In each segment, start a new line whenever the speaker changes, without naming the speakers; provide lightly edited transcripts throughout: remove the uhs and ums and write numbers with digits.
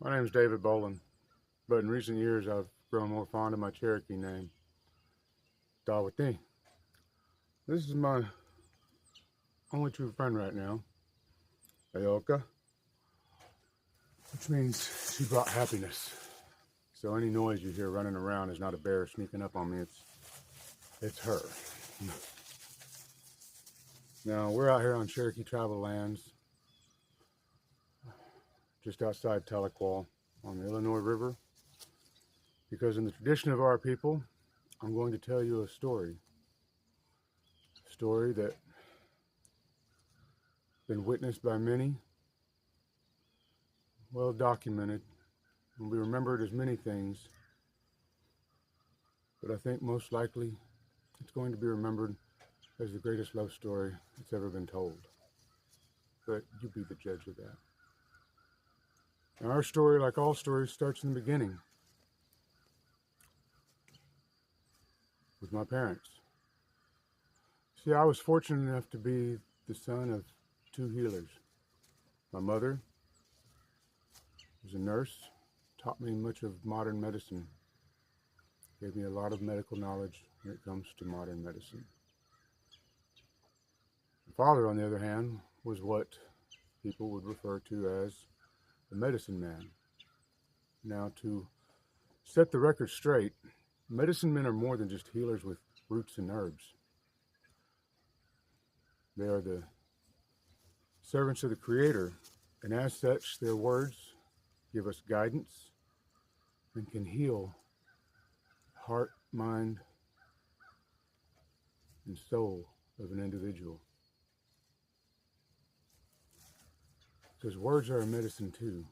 My name is David Boland, but in recent years I've grown more fond of my Cherokee name, Dawati. This is my only true friend right now, Ayoka, which means she brought happiness. So any noise you hear running around is not a bear sneaking up on me, it's her. Now we're out here on Cherokee tribal lands, just outside Tahlequah on the Illinois River, because in the tradition of our people, I'm going to tell you a story that's been witnessed by many, well documented, and we remember it as many things, but I think most likely it's going to be remembered as the greatest love story that's ever been told. But you be the judge of that. Now, our story, like all stories, starts in the beginning with my parents. See, I was fortunate enough to be the son of two healers. My mother was a nurse, taught me much of modern medicine, gave me a lot of medical knowledge when it comes to modern medicine. My father, on the other hand, was what people would refer to as the medicine man. Now, to set the record straight, medicine men are more than just healers with roots and herbs. They are the servants of the Creator, and as such, their words give us guidance and can heal heart, mind, and soul of an individual. Because words are a medicine too.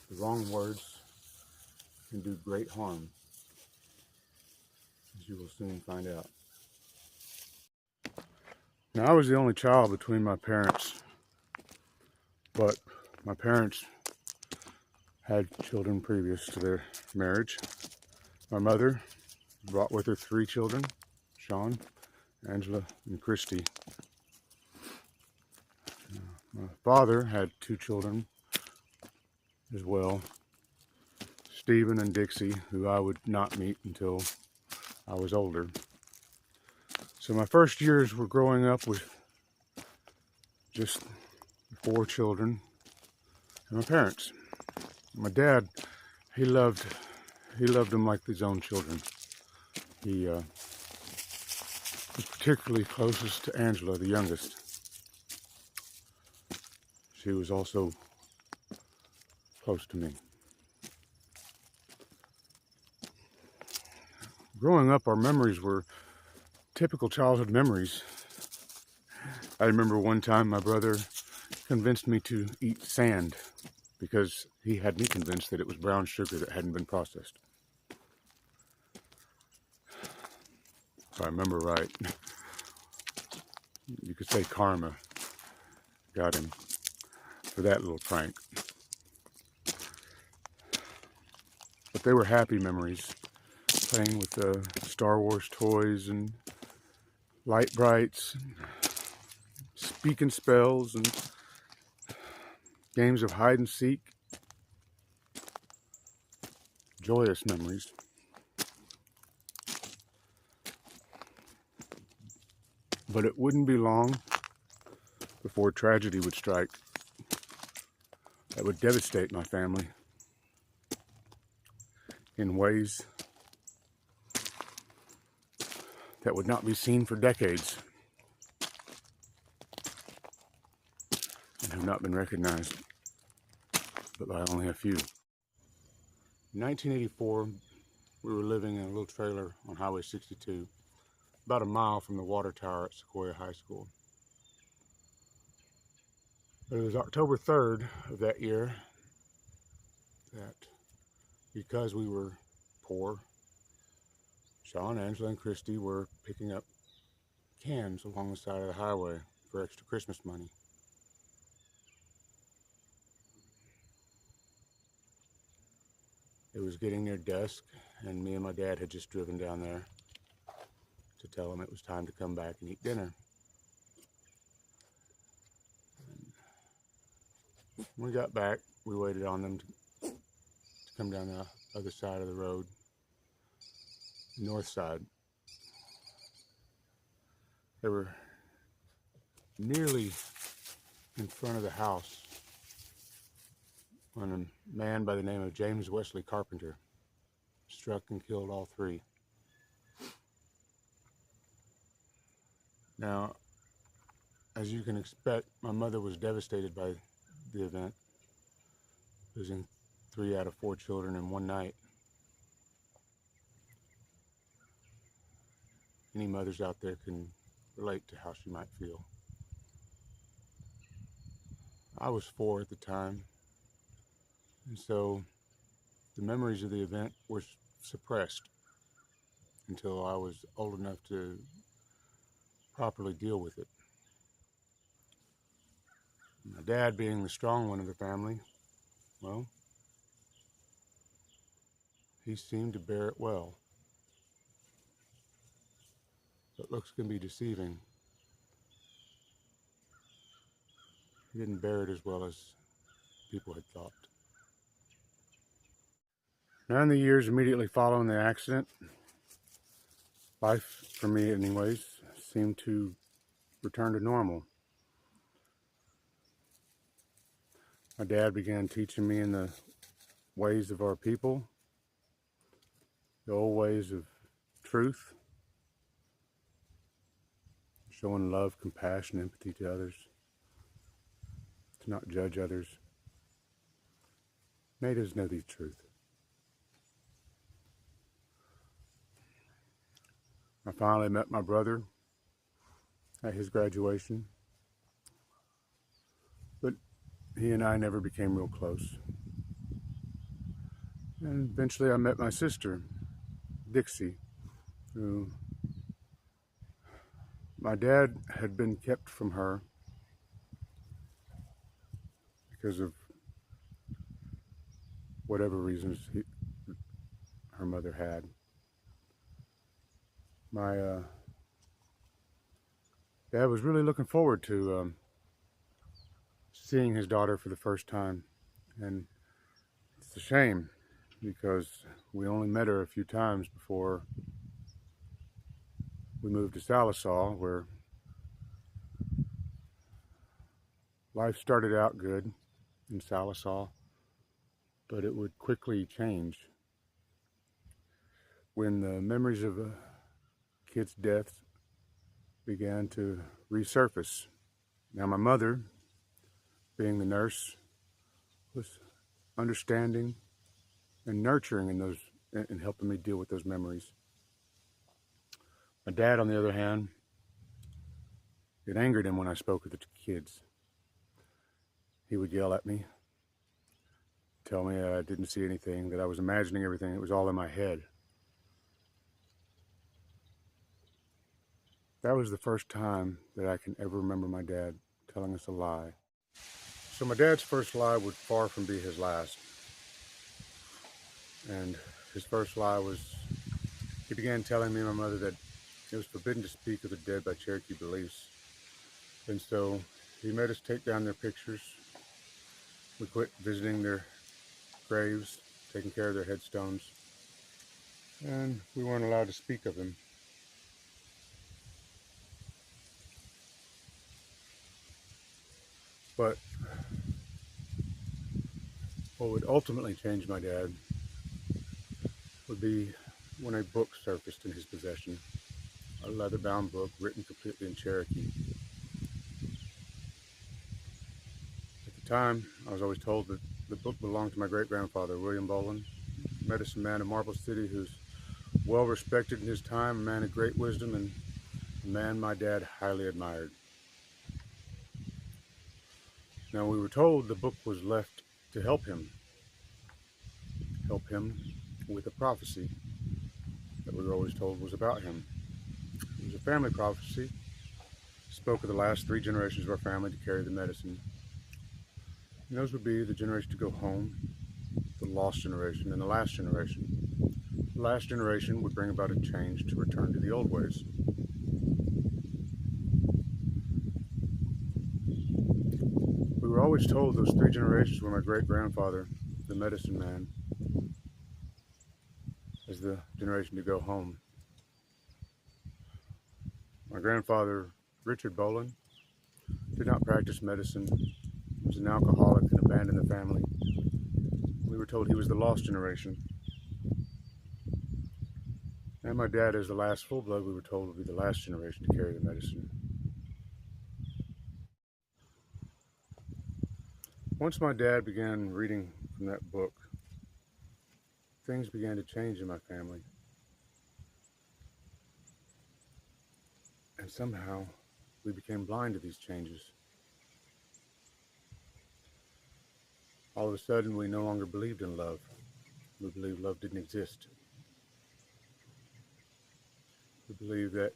The wrong words can do great harm, as you will soon find out. Now, I was the only child between my parents, but my parents had children previous to their marriage. My mother brought with her 3 children, Sean, Angela, and Christy. My father had 2 children as well, Stephen and Dixie, who I would not meet until I was older. So my first years were growing up with just 4 children and my parents. My dad, he loved them like his own children. He was particularly closest to Angela, the youngest. She was also close to me. Growing up, our memories were typical childhood memories. I remember one time my brother convinced me to eat sand because he had me convinced that it was brown sugar that hadn't been processed. If I remember right, you could say karma got him for that little prank. But they were happy memories, playing with the Star Wars toys and light brights, and speaking spells, and games of hide and seek. Joyous memories. But it wouldn't be long before tragedy would strike that would devastate my family in ways that would not be seen for decades and have not been recognized but by only a few. In 1984, we were living in a little trailer on Highway 62, about a mile from the water tower at Sequoia High School. But it was October 3rd of that year that, because we were poor, Sean, Angela, and Christy were picking up cans along the side of the highway for extra Christmas money. It was getting near dusk, and me and my dad had just driven down there to tell him it was time to come back and eat dinner. When we got back, we waited on them to come down the other side of the road, north side. They were nearly in front of the house when a man by the name of James Wesley Carpenter struck and killed all three. Now, as you can expect, my mother was devastated by the event, losing 3 out of 4 children in one night. Any mothers out there can relate to how she might feel. I was 4 at the time, and so the memories of the event were suppressed until I was old enough to properly deal with it. My dad, being the strong one of the family, well, he seemed to bear it well. But looks can be deceiving. He didn't bear it as well as people had thought. Now, in the years immediately following the accident, life, for me anyways, seemed to return to normal. My dad began teaching me in the ways of our people, the old ways of truth, showing love, compassion, empathy to others, to not judge others. Made us know the truth. I finally met my brother at his graduation, but he and I never became real close. And eventually I met my sister, Dixie, who my dad had been kept from her because of whatever reasons her mother had. My dad was really looking forward to seeing his daughter for the first time, and it's a shame because we only met her a few times before we moved to Sallisaw, where life started out good in Sallisaw, but it would quickly change when the memories of a kid's death began to resurface. Now, my mother, being the nurse, was understanding and nurturing in those and helping me deal with those memories. My dad, on the other hand, it angered him when I spoke with the kids. He would yell at me, tell me I didn't see anything, that I was imagining everything, it was all in my head. That was the first time that I can ever remember my dad telling us a lie. So my dad's first lie would far from be his last. And his first lie was, he began telling me and my mother that it was forbidden to speak of the dead by Cherokee beliefs. And so he made us take down their pictures. We quit visiting their graves, taking care of their headstones, and we weren't allowed to speak of them. But what would ultimately change my dad would be when a book surfaced in his possession, a leather-bound book written completely in Cherokee. At the time, I was always told that the book belonged to my great-grandfather, William Boland, medicine man of Marble City, who's well respected in his time, a man of great wisdom, and a man my dad highly admired. Now, we were told the book was left to help him with a prophecy that we were always told was about him. It was a family prophecy, spoke of the last 3 generations of our family to carry the medicine. And those would be the generation to go home, the lost generation, and the last generation. The last generation would bring about a change to return to the old ways. We were always told those three generations were my great-grandfather, the medicine man, as the generation to go home. My grandfather, Richard Boland, did not practice medicine, was an alcoholic and abandoned the family. We were told he was the lost generation. And my dad, as the last full blood, we were told would be the last generation to carry the medicine. Once my dad began reading from that book, things began to change in my family. And somehow we became blind to these changes. All of a sudden, we no longer believed in love. We believed love didn't exist. We believed that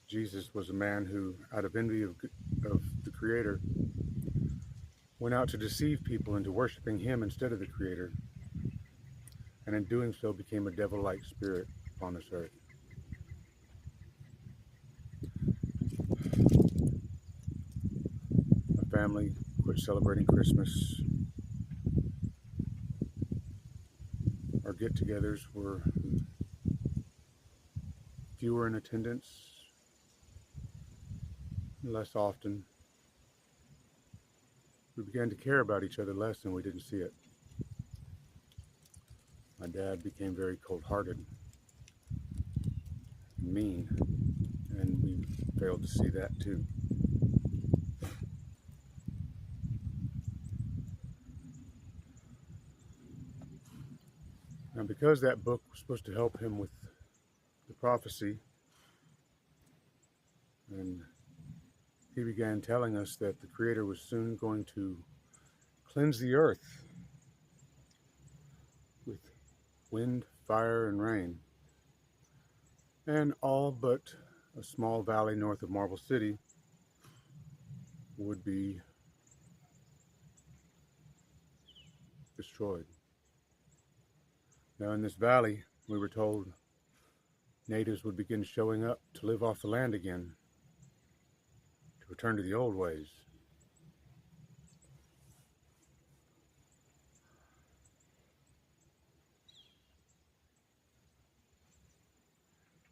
Jesus was a man who, out of envy of the Creator, went out to deceive people into worshiping him instead of the Creator, and in doing so became a devil-like spirit upon this earth. My family quit celebrating Christmas. Our get-togethers were fewer in attendance, less often. We began to care about each other less, and we didn't see it. My dad became very cold-hearted, mean, and we failed to see that too. And because that book was supposed to help him with the prophecy, and he began telling us that the Creator was soon going to cleanse the earth with wind, fire, and rain, and all but a small valley north of Marble City would be destroyed. Now in this valley, we were told natives would begin showing up to live off the land again, to return to the old ways.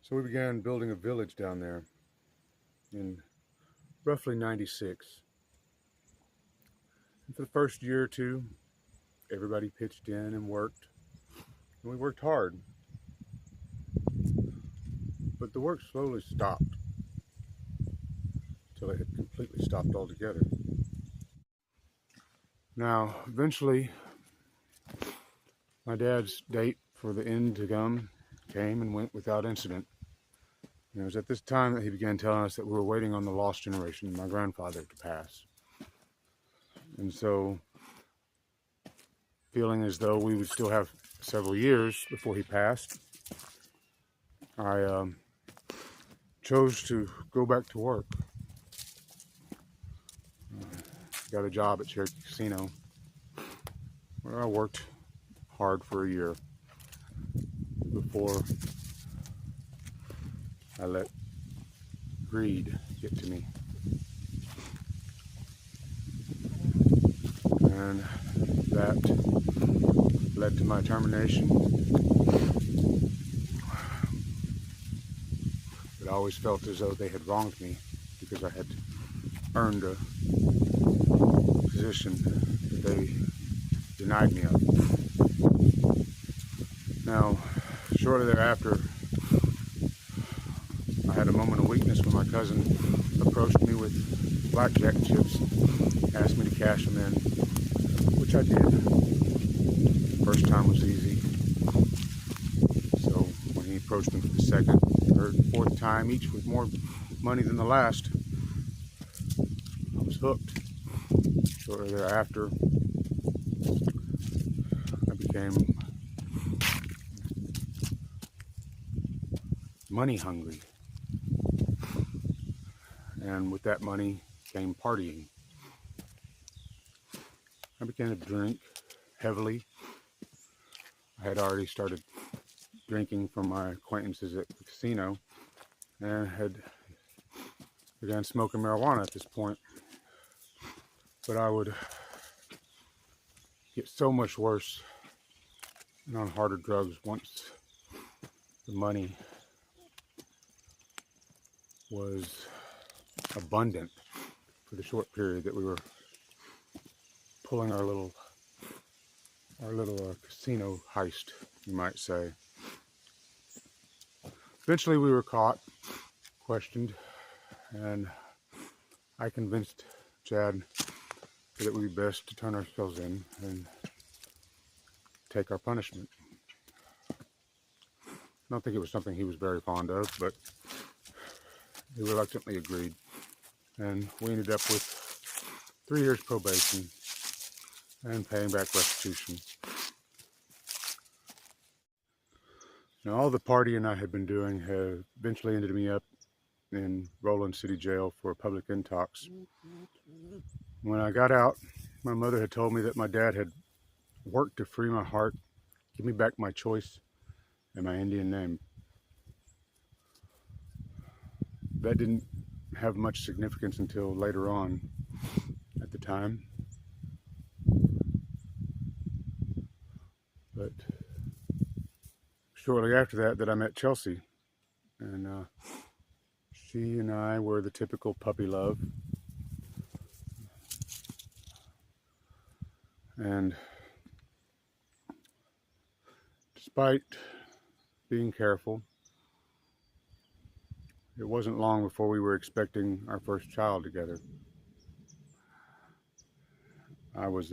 So we began building a village down there in roughly '96. And for the first year or two, everybody pitched in and worked. And we worked hard. But the work slowly stopped until it had completely stopped altogether. Now, eventually, my dad's date for the end to come came and went without incident. And it was at this time that he began telling us that we were waiting on the lost generation, my grandfather, to pass. And so, feeling as though we would still have several years before he passed, I chose to go back to work. Got a job at Cherokee Casino, where I worked hard for a year before I let greed get to me. And that led to my termination. But I always felt as though they had wronged me because I had earned a position that they denied me of. Now, shortly thereafter, I had a moment of weakness when my cousin approached me with blackjack chips, asked me to cash them in, which I did. First time was easy. So when he approached me for the second, third, fourth time, each with more money than the last, I was hooked. Shortly thereafter, I became money hungry. And with that money came partying. I began to drink heavily. I had already started drinking from my acquaintances at the casino and had begun smoking marijuana at this point. But I would get so much worse and on harder drugs once the money was abundant for the short period that we were pulling our little casino heist, you might say. Eventually we were caught, questioned, and I convinced Chad that it would be best to turn ourselves in and take our punishment. I don't think it was something he was very fond of, but he reluctantly agreed. And we ended up with 3 years probation and paying back restitution. Now, all the partying I had been doing had eventually ended me up in Roland City Jail for public intox. When I got out, my mother had told me that my dad had worked to free my heart, give me back my choice and my Indian name. That didn't have much significance until later on. At the time, but shortly after that I met Chelsea, and she and I were the typical puppy love. And despite being careful, it wasn't long before we were expecting our first child together. I was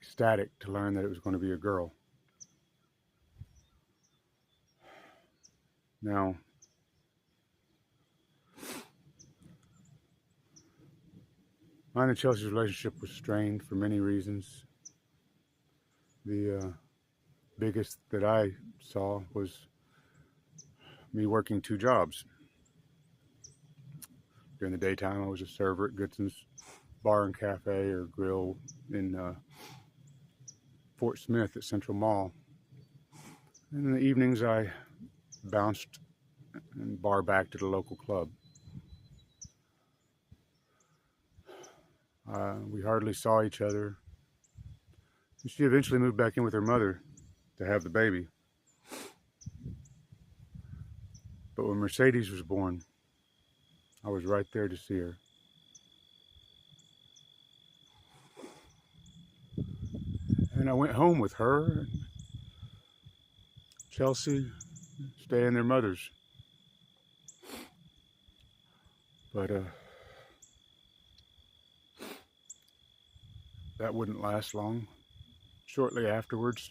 ecstatic to learn that it was going to be a girl. Now, mine and Chelsea's relationship was strained for many reasons. The biggest that I saw was me working 2 jobs. During the daytime, I was a server at Goodson's Bar and Cafe or Grill in Fort Smith at Central Mall. And in the evenings, I bounced and bar backed at a local club. We hardly saw each other. And she eventually moved back in with her mother to have the baby. But when Mercedes was born, I was right there to see her. And I went home with her and Chelsea, staying their mothers. But that wouldn't last long. Shortly afterwards,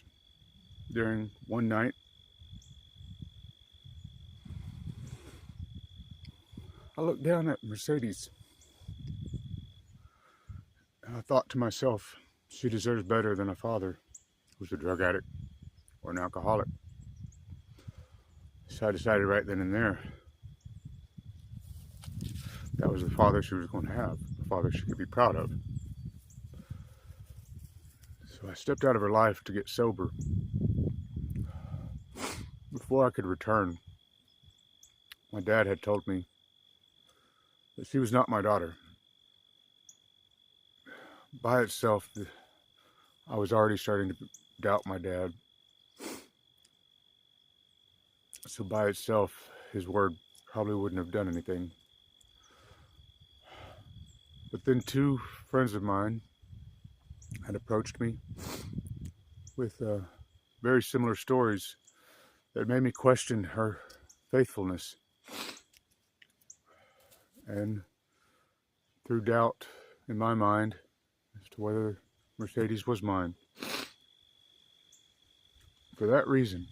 during one night, I looked down at Mercedes and I thought to myself, she deserves better than a father who's a drug addict or an alcoholic. So I decided right then and there that was the father she was going to have, a father she could be proud of. So I stepped out of her life to get sober. Before I could return, my dad had told me that she was not my daughter. By itself, I was already starting to doubt my dad. So by itself, his word probably wouldn't have done anything. But then 2 friends of mine had approached me with very similar stories that made me question her faithfulness and threw doubt in my mind as to whether Mercedes was mine. For that reason,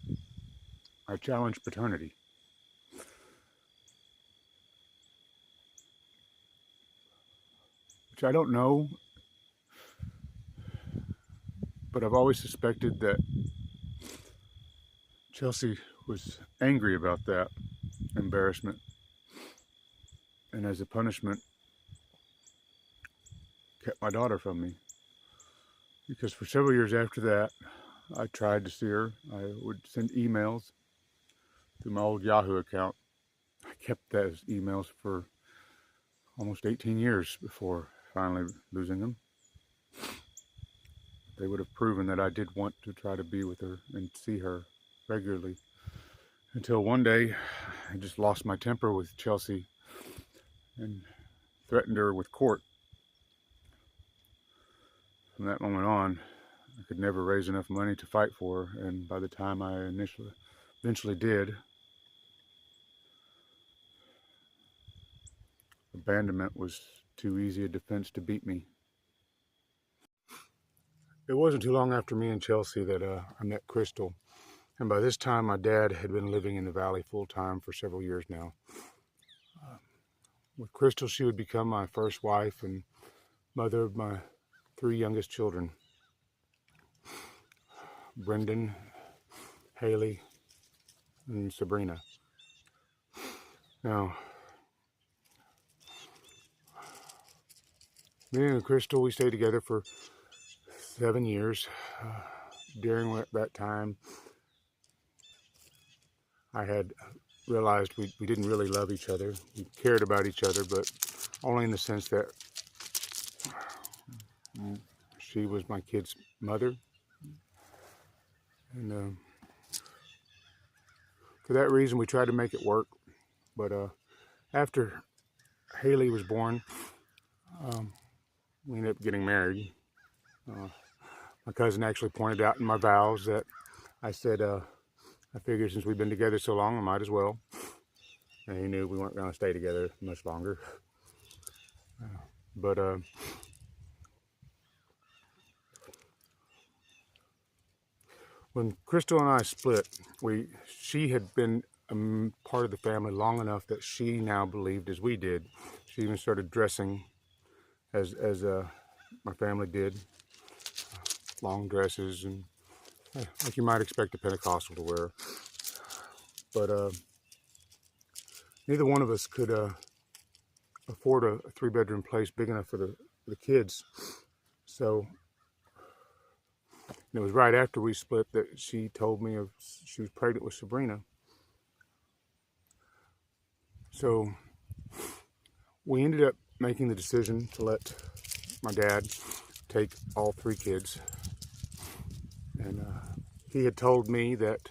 I challenged paternity. Which I don't know, but I've always suspected that Chelsea was angry about that embarrassment, and as a punishment kept my daughter from me. Because for several years after that, I tried to see her. I would send emails through my old Yahoo account. I kept those emails for almost 18 years before finally losing them. They would have proven that I did want to try to be with her and see her regularly. Until one day, I just lost my temper with Chelsea and threatened her with court. From that moment on, I could never raise enough money to fight for her, and by the time I eventually did, abandonment was too easy a defense to beat me. It wasn't too long after me and Chelsea that I met Crystal, and by this time my dad had been living in the valley full-time for several years now. With Crystal, she would become my first wife and mother of my 3 youngest children, Brendan, Haley, and Sabrina. Now, me and Crystal, we stayed together for 7 years. During that time, I had realized we didn't really love each other. We cared about each other, but only in the sense that she was my kid's mother. And for that reason, we tried to make it work. But after Haley was born, we ended up getting married. My cousin actually pointed out in my vows that I said, I figured since we've been together so long, I might as well. And he knew we weren't going to stay together much longer. But when Crystal and I split, she had been part of the family long enough that she now believed as we did. She even started dressing as my family did, long dresses and like you might expect a Pentecostal to wear. But neither one of us could afford a 3-bedroom place big enough for the kids. So it was right after we split that she told me she was pregnant with Sabrina. So we ended up making the decision to let my dad take all 3 kids. And he had told me that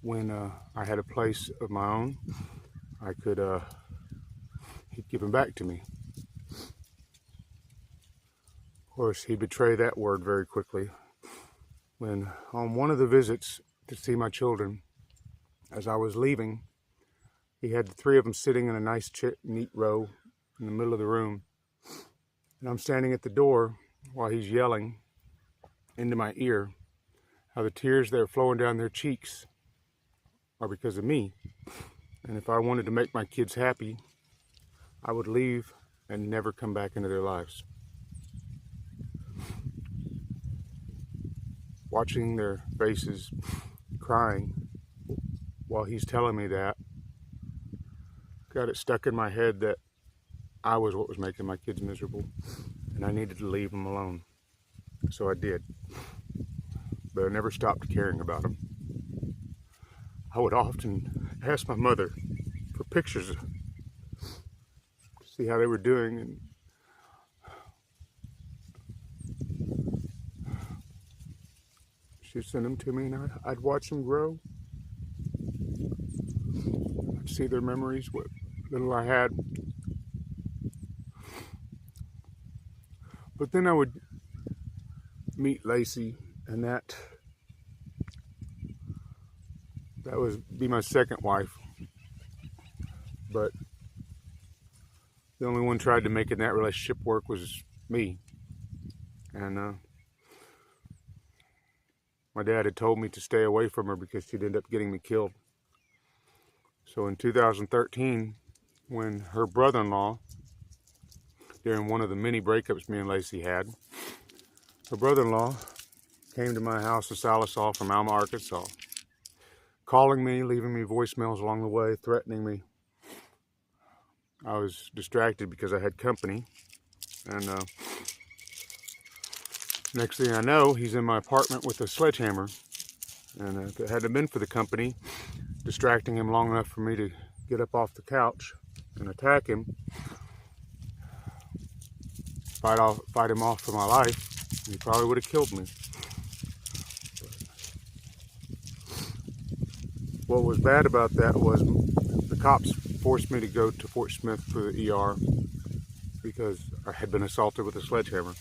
when I had a place of my own, I could, he'd give them back to me. Of course, he betrayed that word very quickly when on one of the visits to see my children, as I was leaving, he had the 3 of them sitting in a nice neat row in the middle of the room. And I'm standing at the door while he's yelling into my ear how the tears that are flowing down their cheeks are because of me. And if I wanted to make my kids happy, I would leave and never come back into their lives. Watching their faces crying while he's telling me that got it stuck in my head that I was what was making my kids miserable and I needed to leave them alone. So I did, but I never stopped caring about them. I would often ask my mother for pictures to see how they were doing, and she'd send them to me, and I'd watch them grow. I'd see their memories, what little I had. But then I would meet Lacey, and that would be my second wife. But the only one tried to make that relationship work was me. And my dad had told me to stay away from her because she'd end up getting me killed. So in 2013, when her brother-in-law, during one of the many breakups me and Lacey had, her brother-in-law came to my house in Salisaw from Alma, Arkansas, calling me, leaving me voicemails along the way, threatening me. I was distracted because I had company, and next thing I know, he's in my apartment with a sledgehammer, and if it hadn't been for the company distracting him long enough for me to get up off the couch and attack him, fight him off for my life, he probably would have killed me. What was bad about that was the cops forced me to go to Fort Smith for the ER because I had been assaulted with a sledgehammer.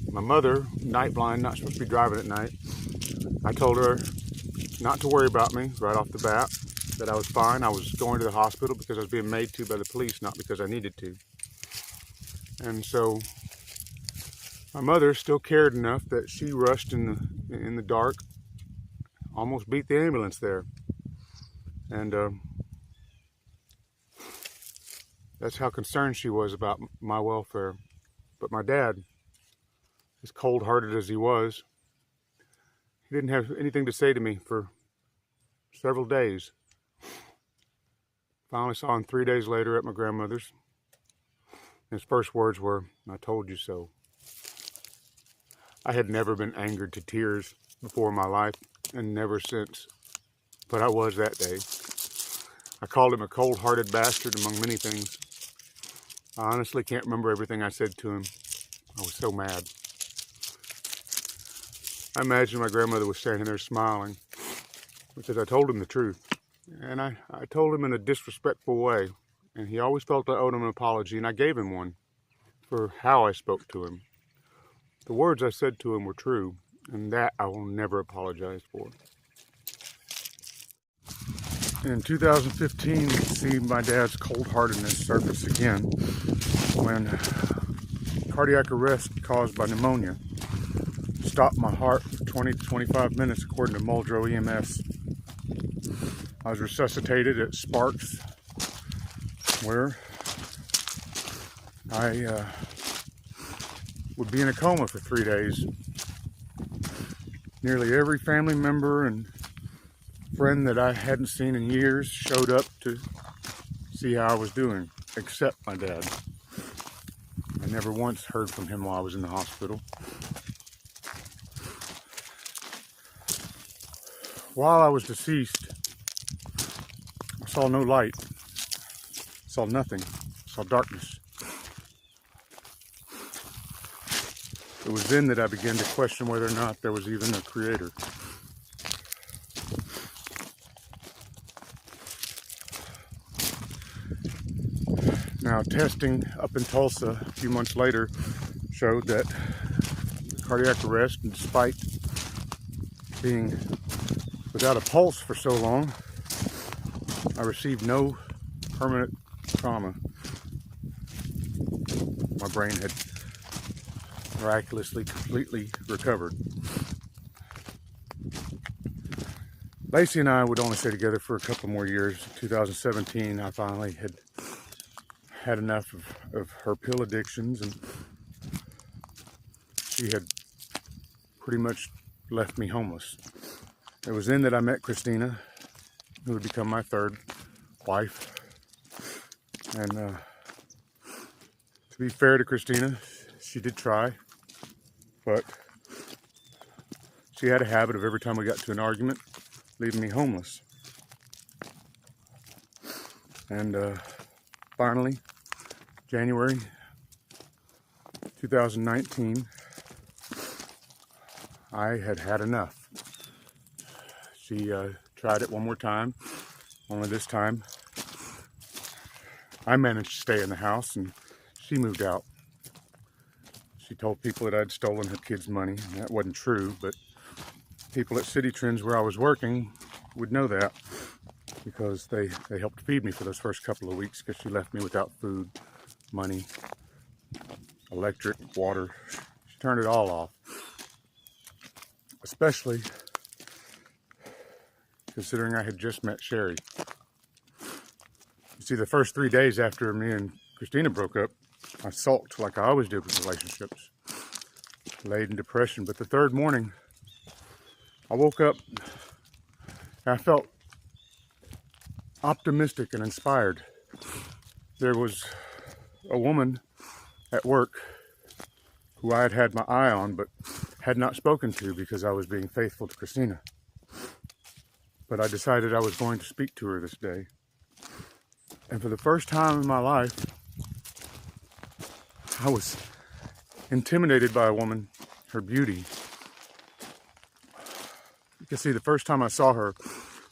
My mother, night blind, not supposed to be driving at night, I told her not to worry about me right off the bat, that I was fine. I was going to the hospital because I was being made to by the police, not because I needed to. And so my mother still cared enough that she rushed in the dark, almost beat the ambulance there. And that's how concerned she was about my welfare. But my dad, as cold-hearted as he was, he didn't have anything to say to me for several days. Finally saw him 3 days later at my grandmother's. His first words were, "I told you so." I had never been angered to tears before in my life, and never since. But I was that day. I called him a cold-hearted bastard among many things. I honestly can't remember everything I said to him. I was so mad. I imagine my grandmother was standing there smiling because I told him the truth. And I told him in a disrespectful way. And he always felt I owed him an apology, and I gave him one for how I spoke to him. The words I said to him were true, and that I will never apologize for. In 2015, see my dad's cold-heartedness surface again when cardiac arrest caused by pneumonia stopped my heart for 20 to 25 minutes, according to Muldrow EMS. I was resuscitated at Sparks, where I would be in a coma for 3 days. Nearly every family member and friend that I hadn't seen in years showed up to see how I was doing, except my dad. I never once heard from him while I was in the hospital. While I was deceased, I saw no light, saw nothing, saw darkness. It was then that I began to question whether or not there was even a creator. Now, testing up in Tulsa a few months later showed that cardiac arrest, and despite being without a pulse for so long, I received no permanent trauma. My brain had miraculously completely recovered. Lacey and I would only stay together for a couple more years. In 2017, I finally had enough of her pill addictions, and she had pretty much left me homeless. It was then that I met Christina, who would become my third wife. And to be fair to Christina, she did try, but she had a habit of every time we got to an argument, leaving me homeless. And finally, January 2019, I had had enough. She tried it one more time, only this time I managed to stay in the house and she moved out. She told people that I'd stolen her kids' money, and that wasn't true, but people at City Trends where I was working would know that because they helped feed me for those first couple of weeks, because she left me without food, money, electric, water. She turned it all off. Especially considering I had just met Sherry. You see, the first 3 days after me and Christina broke up, I sulked like I always did with relationships, laid in depression. But the third morning, I woke up and I felt optimistic and inspired. There was a woman at work who I had had my eye on, but had not spoken to because I was being faithful to Christina. But I decided I was going to speak to her this day. And for the first time in my life, I was intimidated by a woman, her beauty. You can see the first time I saw her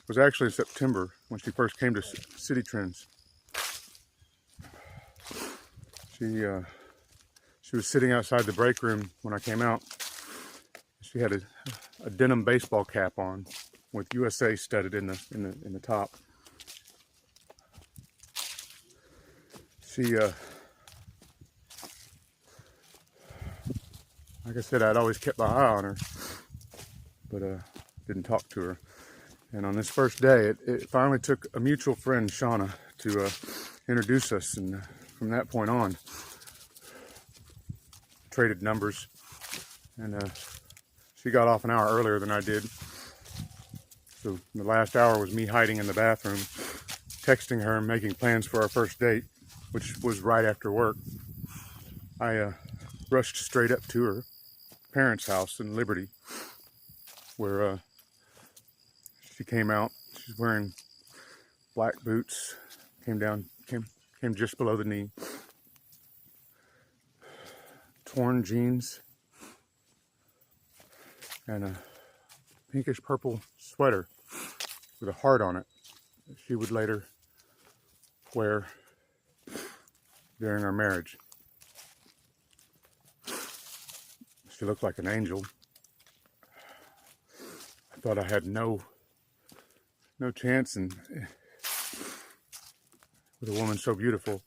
was actually in September when she first came to Citi Trends. She was sitting outside the break room when I came out. She had a denim baseball cap on with USA studded in the top. She like I said, I'd always kept my eye on her, but didn't talk to her. And on this first day, it finally took a mutual friend, Shauna, to introduce us, and from that point on, traded numbers. And she got off an hour earlier than I did, so the last hour was me hiding in the bathroom, texting her and making plans for our first date, which was right after work. I rushed straight up to her parents' house in Liberty, where she came out. She's wearing black boots, came just below the knee, torn jeans, and a pinkish purple sweater with a heart on it that she would later wear during our marriage. She looked like an angel. I thought I had no chance with a woman so beautiful.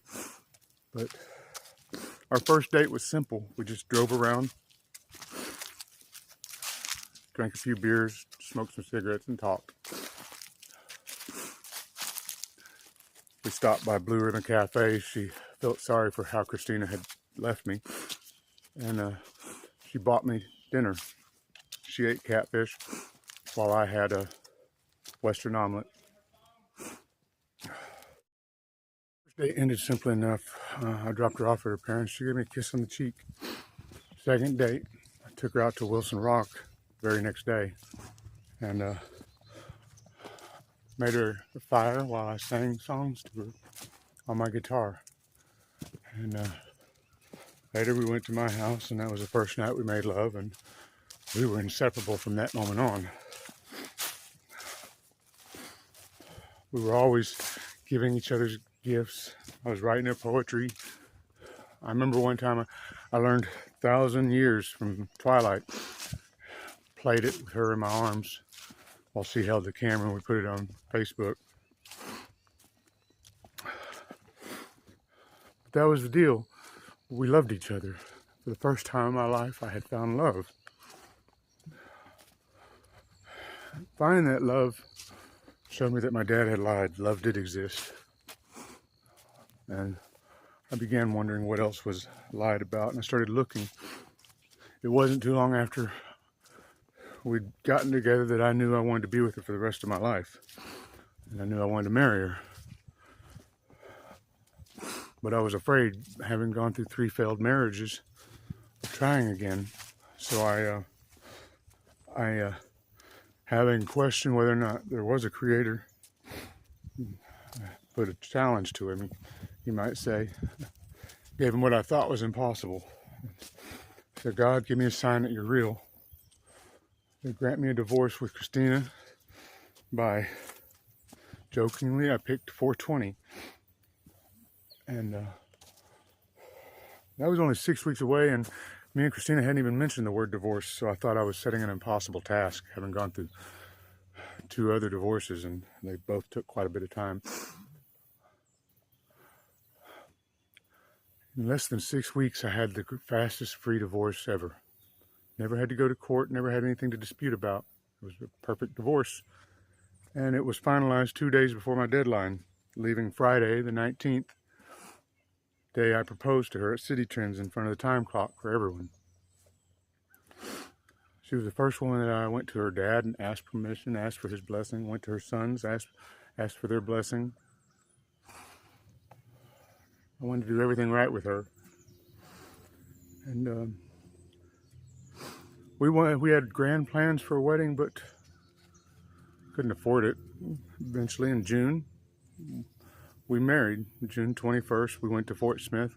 But our first date was simple. We just drove around, drank a few beers, smoked some cigarettes, and talked. We stopped by Blue Ribbon Cafe. She felt sorry for how Christina had left me, and she bought me dinner. She ate catfish while I had a Western omelet. First date ended simply enough. I dropped her off at her parents. She gave me a kiss on the cheek. Second date, I took her out to Wilson Rock the very next day, and made her a fire while I sang songs to her on my guitar. And later we went to my house, and that was the first night we made love, and we were inseparable from that moment on. We were always giving each other gifts. I was writing her poetry. I remember one time I learned 1,000 Years from Twilight, played it with her in my arms while she held the camera, and we put it on Facebook. But that was the deal. We loved each other. For the first time in my life, I had found love. Finding that love showed me that my dad had lied. Love did exist. And I began wondering what else was lied about, and I started looking. It wasn't too long after we'd gotten together that I knew I wanted to be with her for the rest of my life. And I knew I wanted to marry her. But I was afraid, having gone through 3 failed marriages, of trying again. So I having questioned whether or not there was a creator, put a challenge to him, you might say. Gave him what I thought was impossible. I said, God, give me a sign that you're real. Grant me a divorce with Christina by, jokingly, I picked 420. And that was only 6 weeks away, and me and Christina hadn't even mentioned the word divorce, so I thought I was setting an impossible task, having gone through 2 other divorces, and they both took quite a bit of time. In less than 6 weeks, I had the fastest free divorce ever. Never had to go to court, never had anything to dispute about. It was a perfect divorce. And it was finalized 2 days before my deadline, leaving Friday, the 19th, day I proposed to her at Citi Trends in front of the time clock for everyone. She was the first woman that I went to her dad and asked permission, asked for his blessing, went to her sons, asked for their blessing. I wanted to do everything right with her. And we had grand plans for a wedding, but couldn't afford it. Eventually, in June, we married. June 21st, we went to Fort Smith.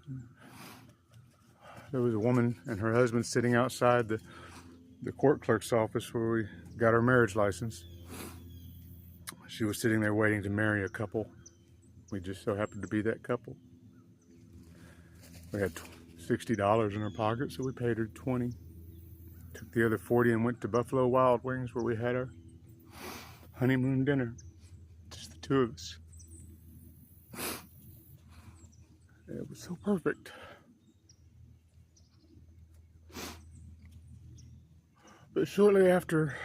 there was a woman and her husband sitting outside the court clerk's office where we got our marriage license. She was sitting there waiting to marry a couple. We just so happened to be that couple. We had $60 in our pocket, so we paid her $20. Took the other $40 and went to Buffalo Wild Wings where we had our honeymoon dinner. Just the two of us. It was so perfect. But shortly after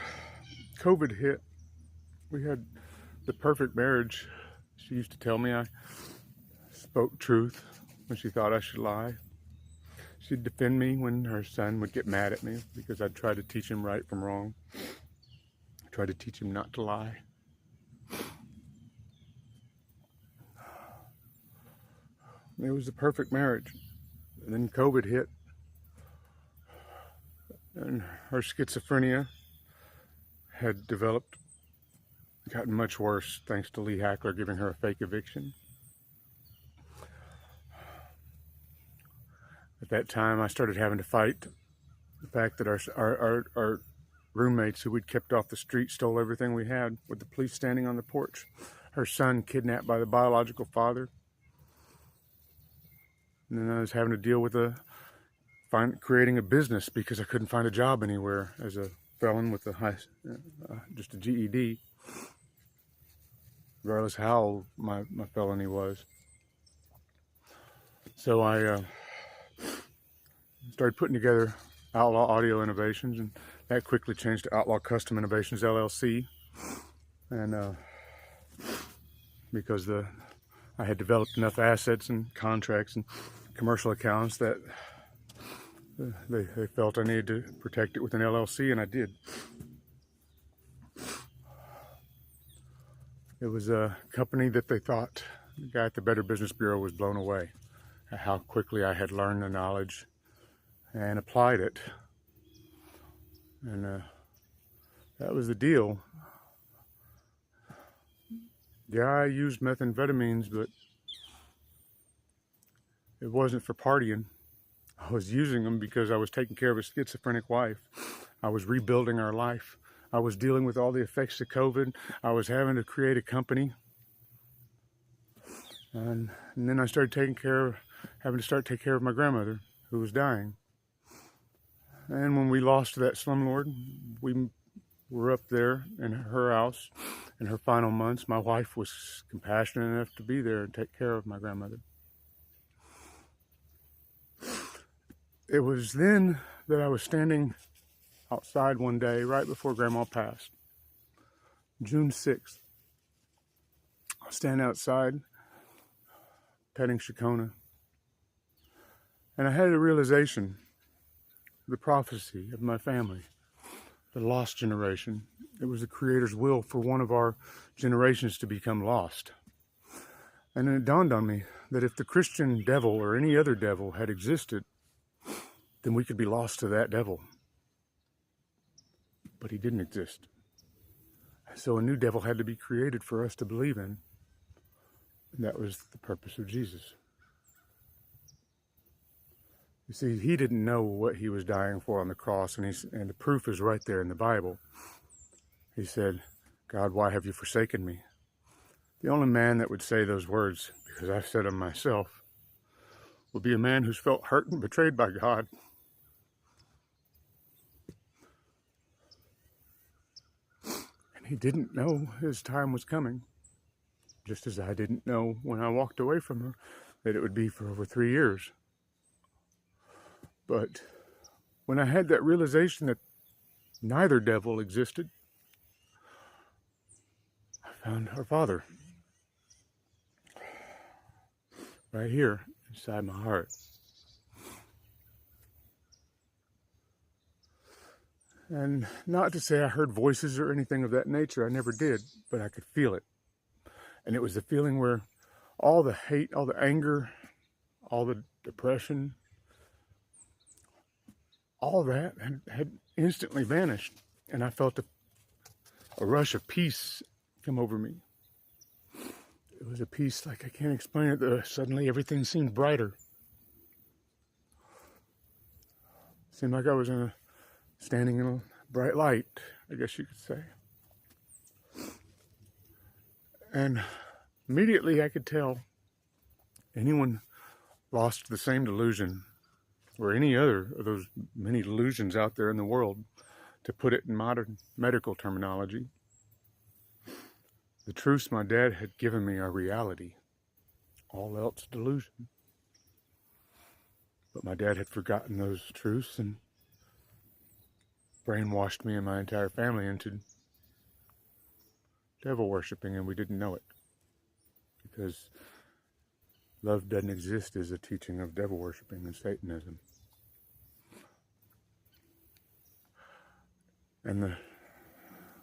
COVID hit, we had the perfect marriage. She used to tell me I spoke truth when she thought I should lie. She'd defend me when her son would get mad at me because I'd try to teach him right from wrong. I tried to teach him not to lie. It was the perfect marriage. And then COVID hit. And her schizophrenia had developed, gotten much worse thanks to Lee Hackler giving her a fake eviction. At that time, I started having to fight the fact that our roommates who we'd kept off the street stole everything we had, with the police standing on the porch. Her son kidnapped by the biological father. And then I was having to deal with creating a business because I couldn't find a job anywhere as a felon with just a GED, regardless how old my felony was. So I started putting together Outlaw Audio Innovations, and that quickly changed to Outlaw Custom Innovations LLC. And because I had developed enough assets and contracts and commercial accounts that they felt I needed to protect it with an LLC, and I did. It was a company that they thought the guy at the Better Business Bureau was blown away at how quickly I had learned the knowledge and applied it. And that was the deal. Yeah, I used methamphetamines, but it wasn't for partying. I was using them because I was taking care of a schizophrenic wife. I was rebuilding our life. I was dealing with all the effects of COVID. I was having to create a company. And then I started having to start taking care of my grandmother, who was dying. And when we lost that slumlord, we were up there in her house in her final months. My wife was compassionate enough to be there and take care of my grandmother. It was then that I was standing outside one day right before Grandma passed, June 6th. I was standing outside petting Shakona, and I had a realization, the prophecy of my family, the lost generation. It was the Creator's will for one of our generations to become lost. And then it dawned on me that if the Christian devil or any other devil had existed, then we could be lost to that devil. But he didn't exist. So a new devil had to be created for us to believe in. And that was the purpose of Jesus. You see, he didn't know what he was dying for on the cross, and the proof is right there in the Bible. He said, "God, why have you forsaken me?" The only man that would say those words, because I've said them myself, would be a man who's felt hurt and betrayed by God. And he didn't know his time was coming, just as I didn't know when I walked away from her that it would be for over 3 years. But when I had that realization that neither devil existed, I found our Father right here inside my heart. And not to say I heard voices or anything of that nature, I never did, but I could feel it. And it was the feeling where all the hate, all the anger, all the depression, all that had instantly vanished. And I felt a rush of peace come over me. It was a peace like I can't explain it. Suddenly everything seemed brighter. Seemed like I was standing in a bright light, I guess you could say. And immediately I could tell anyone lost the same delusion, or any other of those many delusions out there in the world, to put it in modern medical terminology. The truths my dad had given me are reality, all else delusion. But my dad had forgotten those truths and brainwashed me and my entire family into devil worshipping, and we didn't know it. Because love doesn't exist as a teaching of devil worshipping and Satanism. And the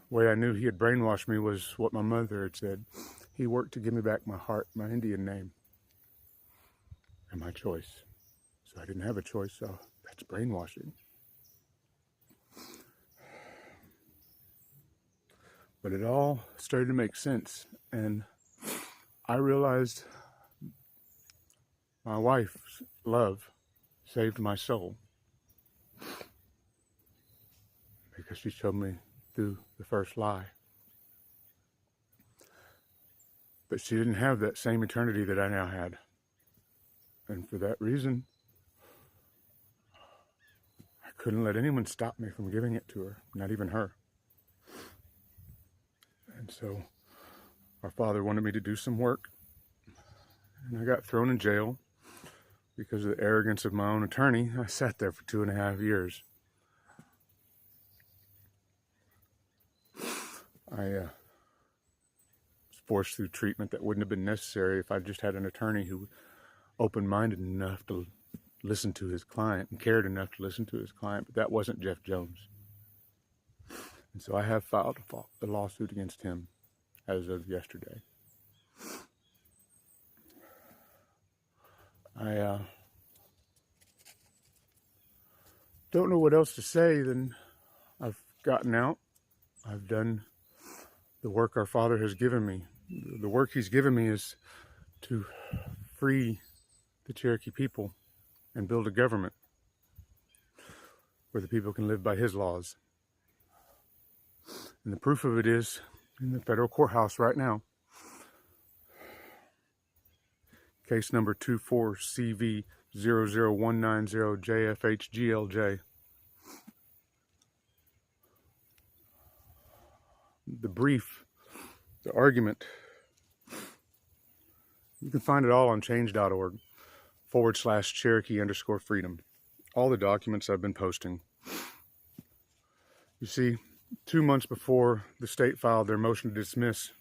way I knew he had brainwashed me was what my mother had said. He worked to give me back my heart, my Indian name, and my choice. So I didn't have a choice, so that's brainwashing. But it all started to make sense, and I realized my wife's love saved my soul, because she showed me through the first lie. But she didn't have that same eternity that I now had. And for that reason, I couldn't let anyone stop me from giving it to her, not even her. And so our father wanted me to do some work, and I got thrown in jail because of the arrogance of my own attorney. I sat there for 2.5 years. I was forced through treatment that wouldn't have been necessary if I just had an attorney who was open-minded enough to listen to his client and cared enough to listen to his client, but that wasn't Jeff Jones. And so I have filed a lawsuit against him as of yesterday. I don't know what else to say than I've gotten out. I've done the work our Father has given me. The work He's given me is to free the Cherokee people and build a government where the people can live by His laws. And the proof of it is in the federal courthouse right now. Case number 24CV00190JFHGLJ. The brief, the argument, you can find it all on change.org/Cherokee_freedom. All the documents I've been posting. You see, 2 months before the state filed their motion to dismiss,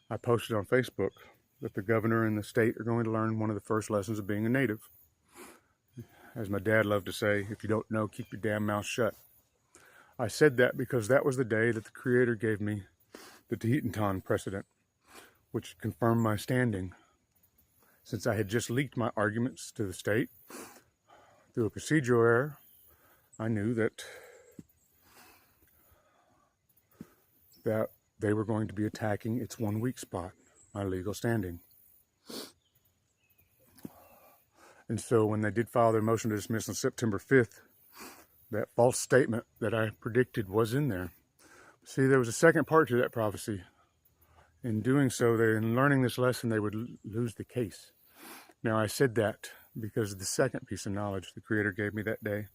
I posted on Facebook that the governor and the state are going to learn one of the first lessons of being a native. As my dad loved to say, if you don't know, keep your damn mouth shut. I said that because that was the day that the Creator gave me the Teton precedent, which confirmed my standing. Since I had just leaked my arguments to the state through a procedural error, I knew that they were going to be attacking its one weak spot, my legal standing. And so when they did file their motion to dismiss on September 5th, that false statement that I predicted was in there. See, there was a second part to that prophecy. In doing so, in learning this lesson, they would lose the case. Now, I said that because of the second piece of knowledge the Creator gave me that day.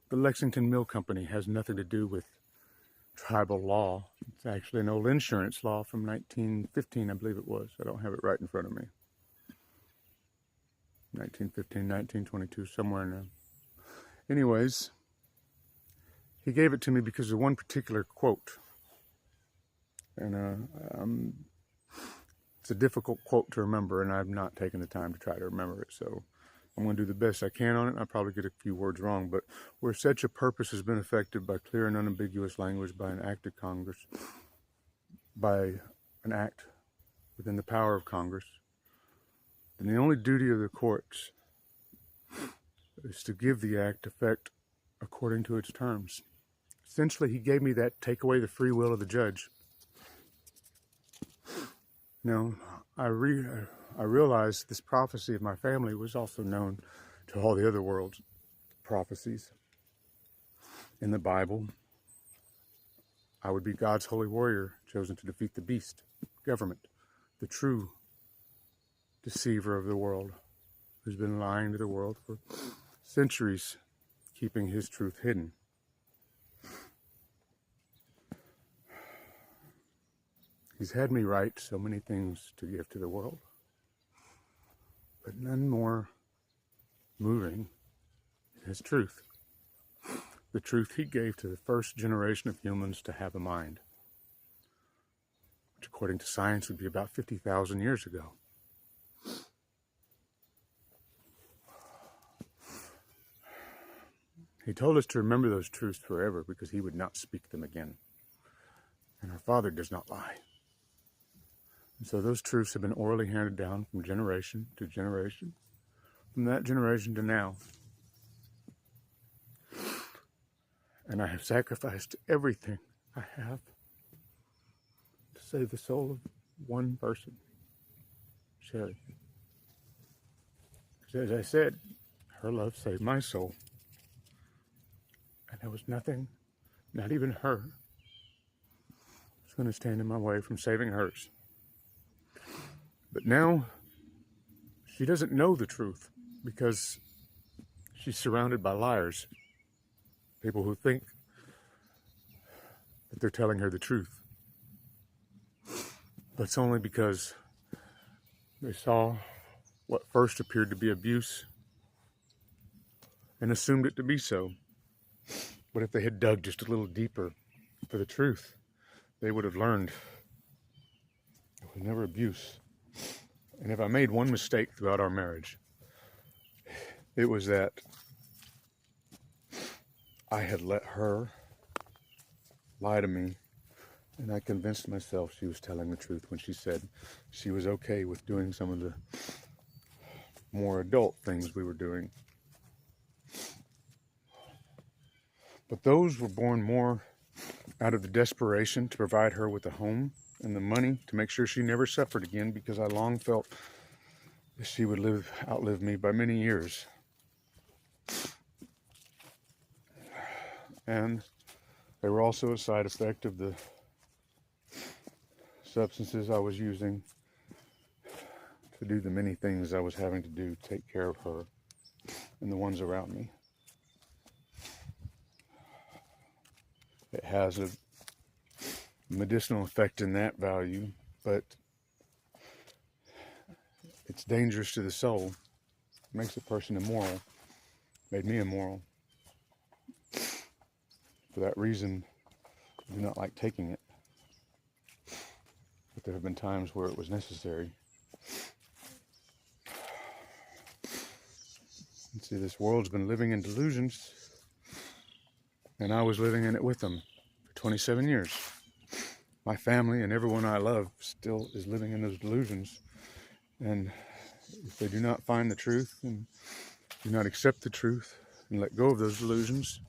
The Lexington Mill Company has nothing to do with tribal law. It's actually an old insurance law from 1915, I believe it was. I don't have it right in front of me. 1915, 1922, somewhere in there. Anyways, he gave it to me because of one particular quote. And it's a difficult quote to remember, and I've not taken the time to try to remember it. So I'm going to do the best I can on it. I'll probably get a few words wrong. But where such a purpose has been affected by clear and unambiguous language, by an act of Congress, by an act within the power of Congress, then the only duty of the courts is to give the act effect according to its terms. Essentially, he gave me that take away the free will of the judge. Now, I realized this prophecy of my family was also known to all the other worlds. prophecies in the Bible, I would be God's holy warrior, chosen to defeat the beast, government, the true deceiver of the world, who's been lying to the world for centuries, keeping his truth hidden. He's had me write so many things to give to the world, but none more moving than his truth. The truth he gave to the first generation of humans to have a mind, which according to science would be about 50,000 years ago. He told us to remember those truths forever because he would not speak them again. And our Father does not lie. And so those truths have been orally handed down from generation to generation, from that generation to now. And I have sacrificed everything I have to save the soul of one person, Sherry. Because as I said, her love saved my soul. And there was nothing, not even her, was going to stand in my way from saving hers. But now, she doesn't know the truth because she's surrounded by liars. People who think that they're telling her the truth. But it's only because they saw what first appeared to be abuse and assumed it to be so. But if they had dug just a little deeper for the truth, they would have learned it was never abuse. And if I made one mistake throughout our marriage, it was that I had let her lie to me, and I convinced myself she was telling the truth when she said she was okay with doing some of the more adult things we were doing. But those were born more out of the desperation to provide her with a home and the money to make sure she never suffered again, because I long felt that she would outlive me by many years. And they were also a side effect of the substances I was using to do the many things I was having to do to take care of her and the ones around me. It has a medicinal effect in that value, but it's dangerous to the soul. It makes a person immoral. Made me immoral. For that reason, I do not like taking it. But there have been times where it was necessary. And see, this world's been living in delusions, and I was living in it with them for 27 years. My family and everyone I love still is living in those delusions. And if they do not find the truth and do not accept the truth and let go of those delusions,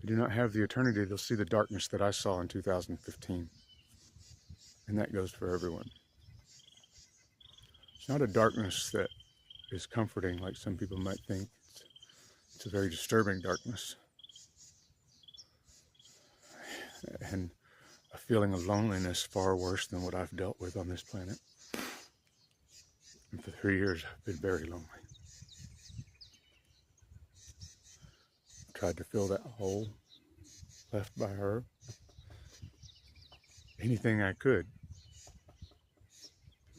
they do not have the eternity. They'll see the darkness that I saw in 2015. And that goes for everyone. It's not a darkness that is comforting like some people might think. It's a very disturbing darkness. And a feeling of loneliness far worse than what I've dealt with on this planet. And for 3 years, I've been very lonely. I tried to fill that hole left by her. Anything I could.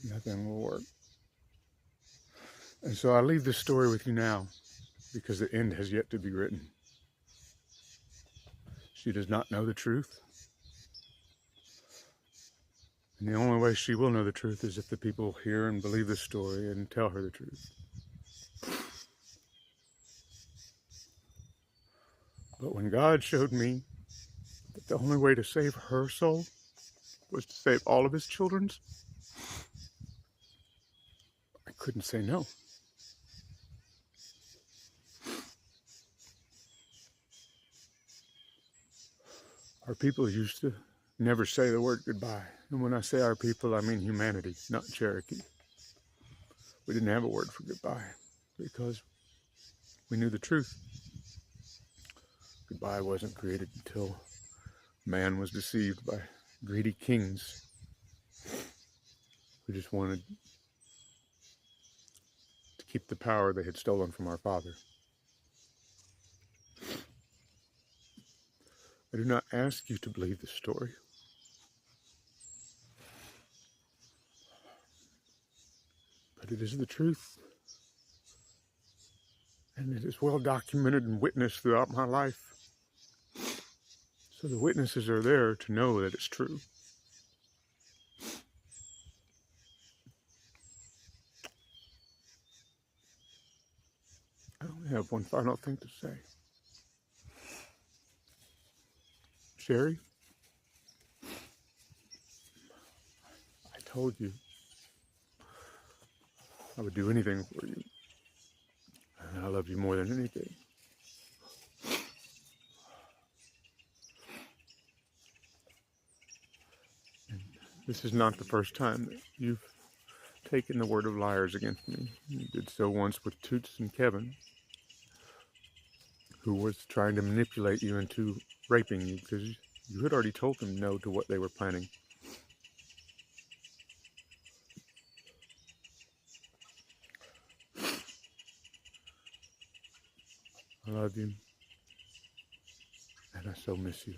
Nothing will work. And so I leave this story with you now because the end has yet to be written. She does not know the truth. And the only way she will know the truth is if the people hear and believe the story and tell her the truth. But when God showed me that the only way to save her soul was to save all of his children's, I couldn't say no. Our people used to never say the word goodbye. And when I say our people, I mean humanity, not Cherokee. We didn't have a word for goodbye because we knew the truth. Goodbye wasn't created until man was deceived by greedy kings who just wanted to keep the power they had stolen from our Father. I do not ask you to believe the story. But it is the truth. And it is well documented and witnessed throughout my life. So the witnesses are there to know that it's true. I only have one final thing to say. Sherry, I told you I would do anything for you. And I love you more than anything. And this is not the first time that you've taken the word of liars against me. You did so once with Toots and Kevin, who was trying to manipulate you into raping you because you had already told them no to what they were planning. I love you, and I so miss you.